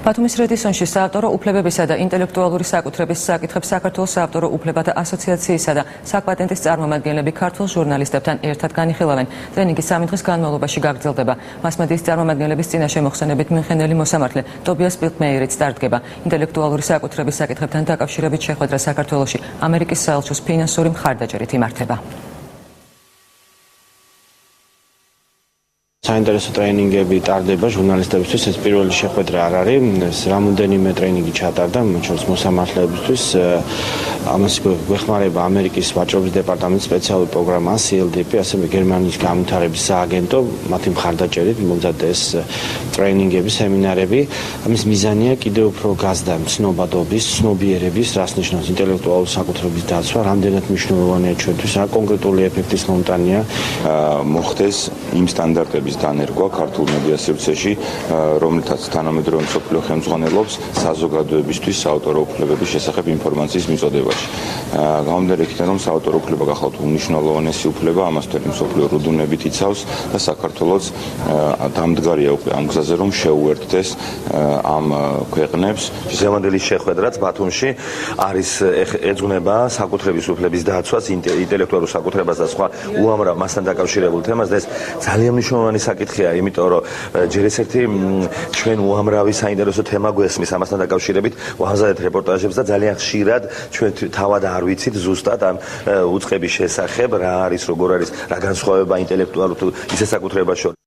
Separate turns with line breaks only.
ბათუმის რედისონში საავტორო უფლებებისა და ინტელექტუალური საკუთრების საკითხებს საქართველოს საავტორო უფლებათა ასოციაციისა და საკპატენტის წარმომადგენლები ქართულ ჟურნალისტებთან ერთად განიხილავენ. ტრენინგი 3 დღის განმავლობაში გაგრძელდება. მასმედიის წარმომადგენლების წინაშე მოხსენებით მუნხენელი მოსამართლე ტობიას პილტმეიერიც დარდგება. ინტელექტუალური საკუთრების საკითხებთან დაკავშირებით შეხვედრა საქართველოში ამერიკის საელჩოს ფინანსური მხარდაჭერით იმართება.
საინტერესო ტრეინინგები ტარდება ჟურნალისტებისთვის. ეს პირველი შეხვედრა არ არის. რამოდენიმე ტრეინინგი ჩატარდა, მათ შორის მოსამართლეებისთვის. ამას გვეხმარება ამერიკის ვაჭრობის დეპარტამენტის სპეციალური პროგრამა CLDP, ასევე გერმანიის განვითარების სააგენტო, მათი მხარდაჭერით მომზადდა ეს ტრეინინგები, სემინარები. ამის მიზანია კიდევ უფრო გაზრდა ცნობადობის, ცნობიერების, რას ნიშნავს ინტელექტუალური საკუთრების დაცვა, რამდენად მნიშვნელოვანია ჩვენთვის, რა კონკრეტული ეფექტის მომტანია
მოხდეს იმ სტანდარტების დანერგვა ქართულ მედია სივრცეში, რომლითაც თანამედროვე მსოფლიო ხელმძღვანელობს საზოგადოებისთვის საავტორო უფლებების შესახებ ინფორმაციის მიწოდებაში. გამომდინარე იქიდან, რომ საავტორო უფლება გახლავთ უმნიშვნელოვანესი უფლება, ამასთან მსოფლიო რუდუნებით იცავს და საქართველოს დამდგარია უკვე ამ გზაზე, რომ შეუერთდეს ამ ქვეყნებს.
ზემოდელი შეხვედრაც ბათუმში არის ეძღვნება საკუთრების უფლების დაცვას, ინტელექტუალურ საკუთრებას და სხვა უამრავ მასთან დაკავშირებულ თემას და ეს ძალიან მნიშვნელოვანი საკითხია, იმიტომ რომ ჯერ ერთ-ერთი ჩვენ უამრავი საინტერესო თემა გვესმის ამასთან დაკავშირებით, ვაღზავებთ რეპორტაჟებს და ძალიან ხშირად ჩვენ თავად არ ვიცით ზუსტად ამ უწყების შესახებ, რა არის, როგორ არის, რა განსხვავება ინტელექტუალურ თუ ისე საკუთრებას შორის.